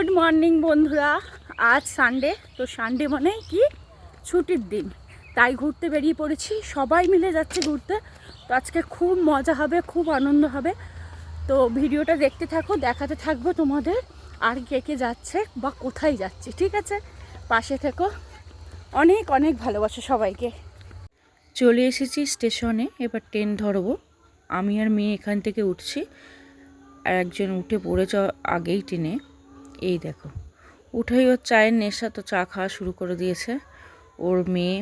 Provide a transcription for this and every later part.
Good morning বন্ধুরা। আজ Sunday, তো সানডে মানে কি ছুটির দিন, তাই ঘুরতে বেরিয়ে পড়েছি। সবাই মিলে যাচ্ছে ঘুরতে। তো আজকে খুব মজা হবে, খুব আনন্দ হবে। তো ভিডিওটা দেখতে থাকো, দেখাতে থাকবো তোমাদের আর কে কে যাচ্ছে বা কোথায় যাচ্ছে। ঠিক আছে, পাশে থেকো। অনেক অনেক ভালোবাসা সবাইকে। চলে এসেছি স্টেশনে, এবার ট্রেন ধরবো। আমি আর মেয়ে এখান থেকে উঠছি, আর একজন উঠে পড়েছে আগেই ট্রেনে। এই দেখো, উঠেই ওর চায়ের নেশা, তো চা খাওয়া শুরু করে দিয়েছে। ওর মেয়ে,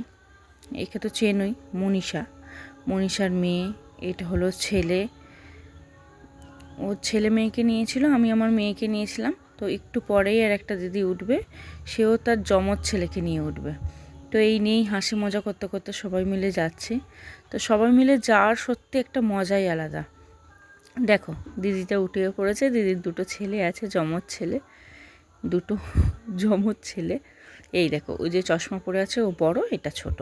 একে তো চেনই, মনীষার মেয়ে, এটা হলো ছেলে। ওর ছেলে মেয়েকে নিয়েছিল, আমি আমার মেয়েকে নিয়েছিলাম। তো একটু পরেই আর একটা দিদি উঠবে, সেও তার যমজ ছেলেকে নিয়ে উঠবে। তো এই নিয়েই হাসি মজা করতে করতে সবাই মিলে যাচ্ছি। তো সবাই মিলে যাওয়ার সত্যি একটা মজাই আলাদা। দেখো, দিদিটা উঠে পড়েছে, দিদির দুটো ছেলে আছে, দুটো যমজ ছেলে। এই দেখো, ওই যে চশমা পরে আছে ও বড়, এটা ছোট।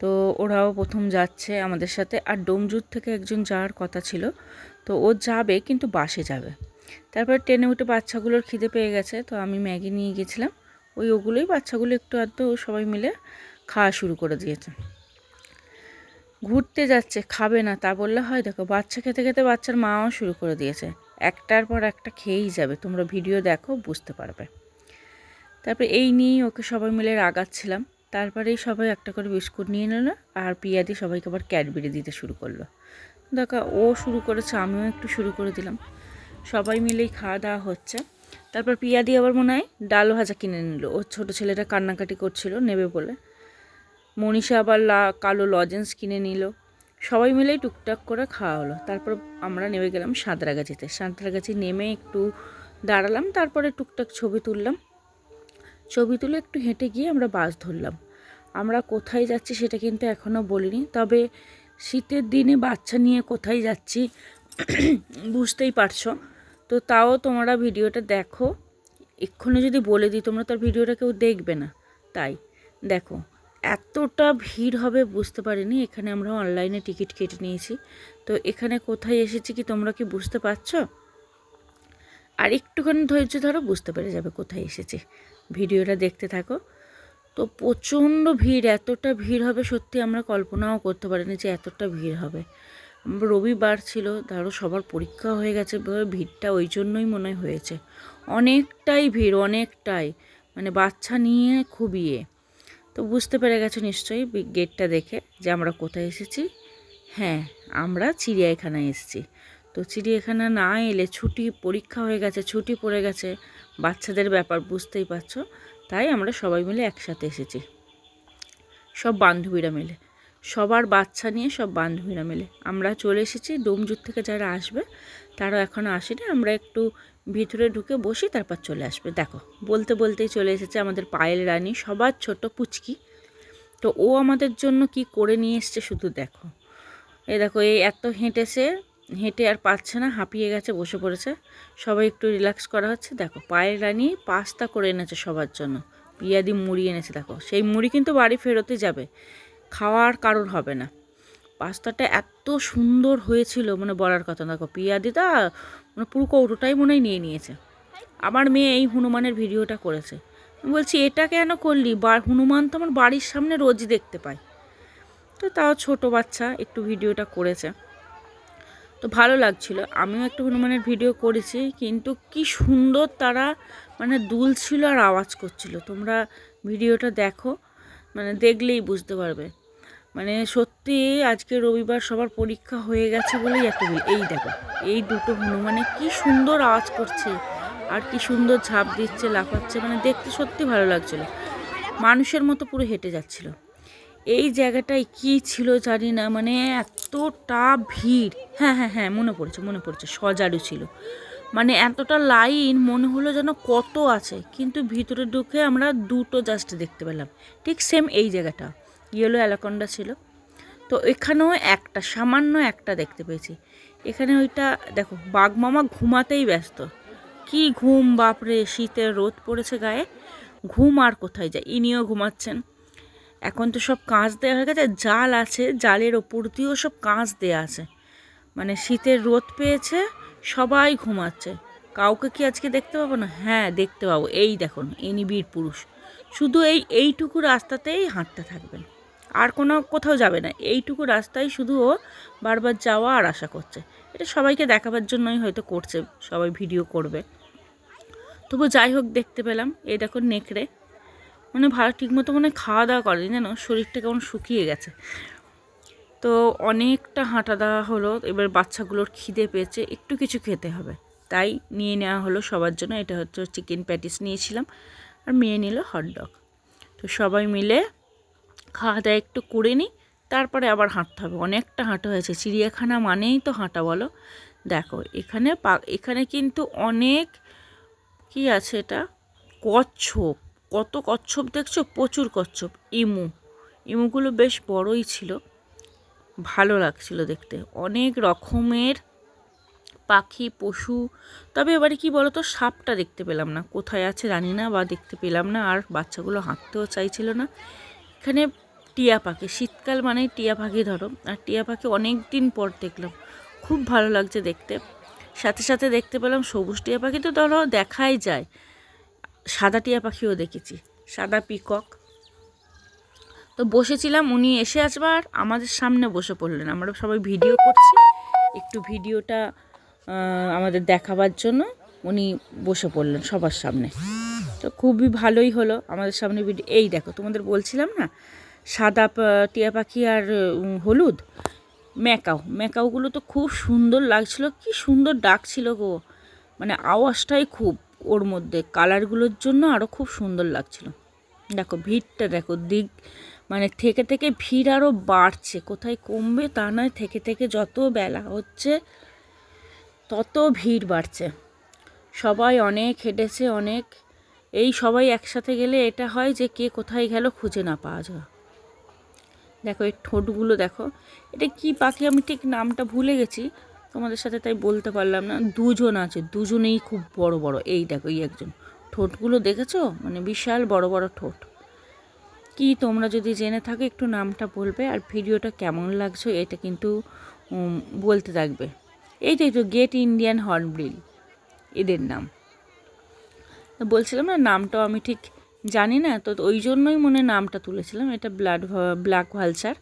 তো ওরাও প্রথম যাচ্ছে আমাদের সাথে। আর ডোমজুর থেকে একজন যাওয়ার কথা ছিল, তো ও যাবে কিন্তু বাসে যাবে। তারপর ট্রেনে উঠে বাচ্চাগুলোর খিদে পেয়ে গেছে, তো আমি ম্যাগি নিয়ে গেছিলাম। ওগুলোই বাচ্চাগুলো একটু আধটু সবাই মিলে খাওয়া শুরু করে দিয়েছে। ঘুরতে যাচ্ছে, খাবে না তা বললে হয়? দেখো, বাচ্চা খেতে খেতে বাচ্চার মাও শুরু করে দিয়েছে। একটার পর একটা খেয়েই যাবে, তোমরা ভিডিও দেখো বুঝতে পারবে। তারপরে এই নিয়েই ওকে সবাই মিলে রাগাচ্ছিলাম। তারপরেই সবাই একটা করে বিস্কুট নিয়ে নিল, আর পিয়াদি সবাইকে আবার ক্যাডবেরি দিতে শুরু করলো। দেখো, ও শুরু করেছে, আমিও একটু শুরু করে দিলাম। সবাই মিলেই খাওয়া দাওয়া হচ্ছে। তারপর পিয়াদি আবার মনে হয় ডাল ভাজা কিনে নিল, ওর ছোটো ছেলেটা কান্নাকাটি করছিল নেবে বলে। মনীষা আবার কালো লজেন্স কিনে নিল। সবাই মিলেই টুকটাক করে খাওয়া হলো। তারপর আমরা নেমে গেলাম সাঁতরাগাছিতে। সাঁতরাগাছি নেমে একটু দাঁড়ালাম, তারপরে টুকটাক ছবি তুললাম। ছবি তুলে একটু হেঁটে গিয়ে আমরা বাস ধরলাম। আমরা কোথায় যাচ্ছি সেটা কিন্তু এখনও বলিনি, তবে শীতের দিনে বাচ্চা নিয়ে কোথায় যাচ্ছি বুঝতেই পারছো। তো তাও তোমরা ভিডিওটা দেখো, এক্ষুনি যদি বলে দিই তোমরা তার ভিডিওটা কেউ দেখবে না। তাই দেখো, এতটা ভিড় হবে বুঝতে পারিনি। এখানে আমরা অনলাইনে টিকিট কেটে নিয়েছি। তো এখানে কোথায় এসেছি কি তোমরা কি বুঝতে পারছো? আর একটুখানি ধৈর্য ধরো, বুঝতে পেরে যাবে কোথায় এসেছি। ভিডিওটা দেখতে থাকো। তো প্রচণ্ড ভিড়, এতটা ভিড় হবে সত্যি আমরা কল্পনাও করতে পারিনি যে এতটা ভিড় হবে। রবিবার ছিল, ধরো সবার পরীক্ষা হয়ে গেছে, ভিড়টা ওই জন্যই মনে হয়েছে। অনেকটাই ভিড়, অনেকটাই, মানে বাচ্চা নিয়ে খুবই তো বুঝতে পেরে গেছো নিশ্চয়ই গেটটা দেখে যে আমরা কোথায় এসেছি। হ্যাঁ, আমরা চিড়িয়াখানায় এসেছি। তো চিড়িয়াখানা না এলে, পরীক্ষা হয়ে গেছে, ছুটি পড়ে গেছে, বাচ্চাদের ব্যাপার বুঝতেই পারছো। তাই আমরা সবাই মিলে একসাথে এসেছি, সব বান্ধবীরা মিলে, সবার বাচ্চা নিয়ে সব বান্ধবীরা মিলে আমরা চলে এসেছি। ডোমজুর থেকে যারা আসবে তারা এখনও আসেনি। আমরা একটু ভিতরে ঢুকে বসি, তারপর চলে আসবে। দেখো, বলতে বলতেই চলে এসেছে আমাদের পায়েল রানী, সবার ছোট পুচকি। তো ও আমাদের জন্য কি করে নিয়ে এসছে শুধু দেখো। এই দেখো, এই এত হেঁটেছে, হেঁটে আর পাচ্ছে না, হাঁপিয়ে গেছে, বসে পড়েছে। সবাই একটু রিল্যাক্স করা হচ্ছে। দেখো, পায়েল রানী পাস্তা করে এনেছে সবার জন্য। পিয়াদি মুড়ি এনেছে, দেখো সেই মুড়ি কিন্তু বাড়ি ফেরতই যাবে, খাওয়ার কারোর হবে না। পাস্তাটা এত সুন্দর হয়েছিল, মানে বলার কথা। দেখো, পিয়াদিটা মানে পুরো কৌটোটাই মনে হয় নিয়ে নিয়েছে। আমার মেয়ে এই হনুমানের ভিডিওটা করেছে। আমি বলছি, এটা কেন করলি? হনুমান তো আমার বাড়ির সামনে রোজই দেখতে পাই। তো তাও ছোট বাচ্চা একটু ভিডিওটা করেছে, তো ভালো লাগছিল। আমিও একটু হনুমানের ভিডিও করেছি, কিন্তু কি সুন্দর তারা মানে দুলছিল আর আওয়াজ করছিল। তোমরা ভিডিওটা দেখো, মানে দেখলেই বুঝতে পারবে। মানে সত্যি আজকে রবিবার, সবার পরীক্ষা হয়ে গেছে বলেই একটা ভিড়। এই দেখো, এই দুটো হনুমানে কি সুন্দর আওয়াজ করছে আর কি সুন্দর ঝাঁপ দিচ্ছে, লাফাচ্ছে, মানে দেখতে সত্যি ভালো লাগছিল। মানুষের মতো পুরো হেঁটে যাচ্ছিল। এই জায়গাটায় কি ছিল জানি না, মানে এতটা ভিড়। হ্যাঁ হ্যাঁ হ্যাঁ, মনে পড়েছে, সজারু ছিল। মানে এতটা লাইন, মনে হলো যেন কত আছে, কিন্তু ভিতরে ঢুকে আমরা দুটো জাস্ট দেখতে পেলাম। ঠিক সেম এই জায়গাটা ইয়েলো অ্যালাকন্ডা ছিল। তো এখানেও একটা, সামান্য একটা দেখতে পেয়েছি। এখানে ওইটা দেখো, বাঘ মামা ঘুমাতেই ব্যস্ত। কি ঘুম বাপরে, শীতের রোদ পড়েছে গায়ে, ঘুম আর কোথায় যায়। ইনিও ঘুমাচ্ছেন। এখন তো সব কাঁচ দেওয়া হয়ে গেছে, জাল আছে, জালের ওপর দিয়েও সব কাঁচ দেওয়া আছে। মানে শীতের রোদ পেয়েছে, সবাই ঘুমাচ্ছে। কাউকে কি আজকে দেখতে পাবো না? হ্যাঁ, দেখতে পাবো। এই দেখুন, ইনি বীর পুরুষ। শুধু এইটুকু রাস্তাতেই হাঁটতে থাকবেন, আর কোথাও যাবে না। এইটুকু রাস্তায় শুধু ও বারবার যাওয়া আর আসা করছে। এটা সবাইকে দেখাবার জন্যই হয়তো করছে, সবাই ভিডিও করবে। তবু যাই হোক, দেখতে পেলাম। এই দেখো নেকড়ে, মানে ভালো ঠিকমতো খাওয়া দাওয়া করেনি, যেন শরীরটা কেমন শুকিয়ে গেছে। তো অনেকটা হাঁটা দেওয়া হলো। এবার বাচ্চাগুলোর খিদে পেয়েছে, একটু কিছু খেতে হবে, তাই নিয়ে নেওয়া হলো সবার জন্য। এটা হচ্ছে চিকেন প্যাটিস নিয়েছিলাম, আর মেয়ে নিল হটডগ। তো সবাই মিলে খাওয়া দাওয়া একটু করে নিই, তারপরে আবার হাঁটতে হবে। অনেকটা হাঁটা হয়েছে, চিড়িয়াখানা মানেই তো হাঁটা বলো। দেখো এখানে কিন্তু অনেক কি আছে, এটা কচ্ছপ। কত কচ্ছপ দেখছো, প্রচুর কচ্ছপ। ইমুগুলো বেশ বড়ই ছিল, ভালো লাগছিল দেখতে। অনেক রকমের পাখি, পশু। তবে এবারে কি বলো তো, সাপটা দেখতে পেলাম না, কোথায় আছে জানি না, বা দেখতে পেলাম না। আর বাচ্চাগুলো হাঁটতেও চাইছিল না। এখানে টিয়া পাখি, শীতকাল মানেই টিয়া পাখি ধরো, আর টিয়া পাখি অনেক দিন পর দেখলাম, খুব ভালো লাগছে দেখতে। সাথে সাথে দেখতে পেলাম সবুজ টিয়া পাখি তো ধরো দেখাই যায়, সাদা টিয়া পাখিও দেখেছি, সাদা পিকক। তো বসেছিলাম, উনি এসে আসবার আমাদের সামনে বসে পড়লেন। আমরা সবাই ভিডিও করছি, একটু ভিডিওটা আমাদের দেখাবার জন্য উনি বসে পড়লেন সবার সামনে। তো খুবই ভালোই হলো, আমাদের সামনে ভিডিও। এই দেখো, তোমাদের বলছিলাম না, সাদা টিয়া পাখি আর হলুদ ম্যাকাওগুলো তো খুব সুন্দর লাগছিল, কি সুন্দর ডাকছিল গো, মানে আওয়াজটাই খুব ওর মধ্যে, কালারগুলোর জন্য আরও খুব সুন্দর লাগছিল। দেখো ভিড়টা, দেখো মানে থেকে থেকে ভিড় আরও বাড়ছে, কোথায় কমবে তা নয়, থেকে থেকে যত বেলা হচ্ছে তত ভিড় বাড়ছে। সবাই অনেক হেঁটেছে, অনেক। এই সবাই একসাথে গেলে এটা হয় যে কে কোথায় গেল খুঁজে না পাওয়া যায়। দেখো এই ঠোঁটগুলো দেখো, এটা কি পাখি আমি ঠিক নামটা ভুলে গেছি তোমাদের সাথে, তাই বলতে পারলাম না। দুজন আছে, দুজনেই খুব বড় বড়। এই দেখো এই একজন, ঠোঁটগুলো দেখেছো, মানে বিশাল বড় বড় ঠোঁট। কি তোমরা যদি জেনে থাকো একটু নামটা বলবে, আর ভিডিওটা কেমন লাগছে এটা কিন্তু বলতে থাকবে। এইটাই তো গ্রেট ইন্ডিয়ান হর্নবিল এদের নাম। বলছিলাম না, নামটাও আমি ঠিক জানি না, তো ওই জন্যই নামটা তুলেছিলাম। এটা ব্ল্যাক ভালচার,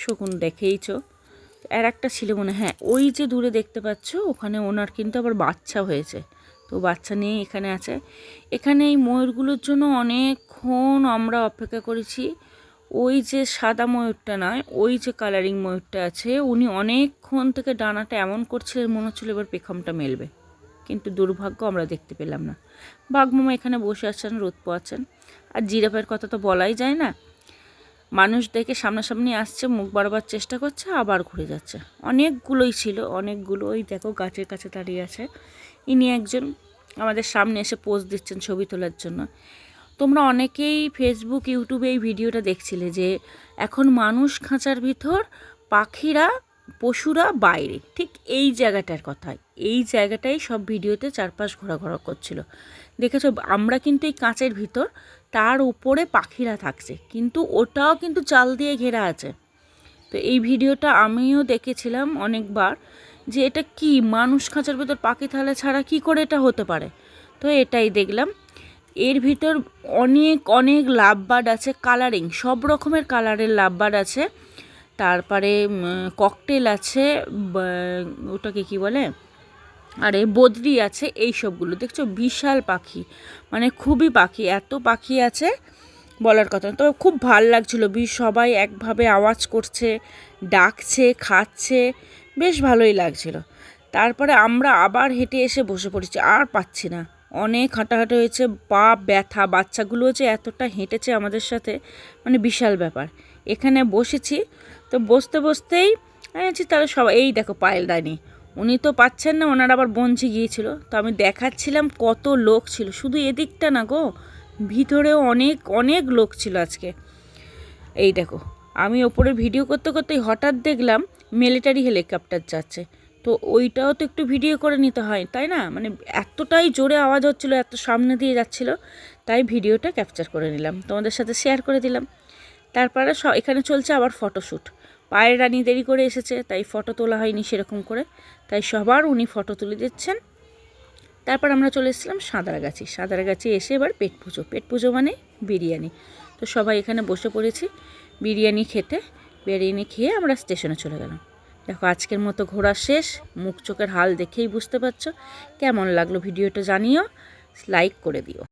শকুন দেখেইছো। আর একটা ছিল হ্যাঁ, ওই যে দূরে দেখতে পাচ্ছ, ওখানে ওনার কিন্তু আবার বাচ্চা হয়েছে, তো বাচ্চা নিয়ে এখানে আছে। এখানে এই ময়ূরগুলোর জন্য অনেকক্ষণ আমরা অপেক্ষা করেছি। ওই যে সাদা ময়ূরটা নয়, ওই যে কালারিং ময়ূরটা আছে, উনি অনেকক্ষণ থেকে ডানাটা এমন করছিলেন, মনে হচ্ছিল এবার পেখমটা মেলবে, কিন্তু দুর্ভাগ্য আমরা দেখতে পেলাম না। বাঘমামা এখানে বসে আছেন, রোদ পোয়াচ্ছেন। আর জিরাফের কথা তো বলাই যায় না, মানুষ দেখে সামনাসামনি আসছে, মুখ বাড়াবার চেষ্টা করছে, আবার ঘুরে যাচ্ছে। অনেকগুলোই ছিল, অনেকগুলো। ওই দেখো গাছের কাছে দাঁড়িয়ে আছে। ইনি একজন আমাদের সামনে এসে পোজ দিচ্ছেন ছবি তোলার জন্য। তোমরা অনেকেই ফেসবুক, ইউটিউবে এই ভিডিওটা দেখছিলে যে এখন মানুষ খাঁচার ভিতর, পাখিরা, পশুরা বাইরে, ঠিক এই জায়গাটার কথাই। এই জায়গাটাই সব ভিডিওতে চারপাশ ঘোরাঘোরা করছিল। দেখেছো, আমরা কিন্তু এই কাঁচের ভিতর, তার উপরে পাখিরা থাকছে, কিন্তু ওটাও কিন্তু চাল দিয়ে ঘেরা আছে। তো এই ভিডিওটা আমিও দেখেছিলাম অনেকবার, যে এটা কি মানুষ খাঁচার ভিতর পাখি থালা ছাড়া কি করে এটা হতে পারে। তো এটাই দেখলাম। এর ভিতর অনেক অনেক লাভবার্ড আছে, কালারিং, সব রকমের কালারের লাভবার্ড আছে। তারপরে ককটেল আছে, ওটাকে কি বলে, আরে বদ্রি আছে। এই সবগুলো দেখছো, বিশাল পাখি, মানে খুবই পাখি, এত পাখি আছে বলার কথা। তো খুব ভাল লাগছিলো, সবাই একভাবে আওয়াজ করছে, ডাকছে, খাচ্ছে, বেশ ভালোই লাগছিল। তারপরে আমরা আবার হেঁটে এসে বসে পড়েছি, আর পাচ্ছি না, অনেক হাঁটাহাঁটি হয়েছে, পা ব্যথা। বাচ্চাগুলো যে এতটা হেঁটেছে আমাদের সাথে, মানে বিশাল ব্যাপার। এখানে বসেছি, তো বসতে বসতেই আছি, তাহলে সবাই, এই দেখো পায়েল রানী, উনি তো পাচ্ছেন না, ওনার আবার বঞ্চি গিয়েছিল। তো আমি দেখাচ্ছিলাম কত লোক ছিল, শুধু এদিকটা না গো, ভিতরেও অনেক অনেক লোক ছিল আজকে। এই দেখো, আমি ওপরে ভিডিও করতে করতেই হঠাৎ দেখলাম মিলিটারি হেলিকপ্টার যাচ্ছে। তো ওইটাও তো একটু ভিডিও করে নিতে হয়, তাই না? মানে এতটাই জোরে আওয়াজ হচ্ছিলো, এত সামনে দিয়ে যাচ্ছিল, তাই ভিডিওটা ক্যাপচার করে নিলাম, তোমাদের সাথে শেয়ার করে দিলাম। তারপরে এখানে চলছে আবার ফটোশ্যুট। পায়ের রানী দেরি করে এসেছে, তাই ফটো তোলা হয়নি সেরকম করে, তাই সবার উনি ফটো তুলে দিচ্ছেন। তারপর আমরা চলে এসেছিলাম সাঁতরাগাছি। সাঁতরাগাছি এসে এবার পেট পুজো মানে বিরিয়ানি। তো সবাই এখানে বসে পড়েছি বিরিয়ানি খেতে। বিরিয়ানি খেয়ে আমরা স্টেশনে চলে গেলাম। দেখো আজকের মতো ঘোরা শেষ। মুখ চোখের হাল দেখেই বুঝতে পারছো। কেমন লাগলো ভিডিওটা জানিও, লাইক করে দিও।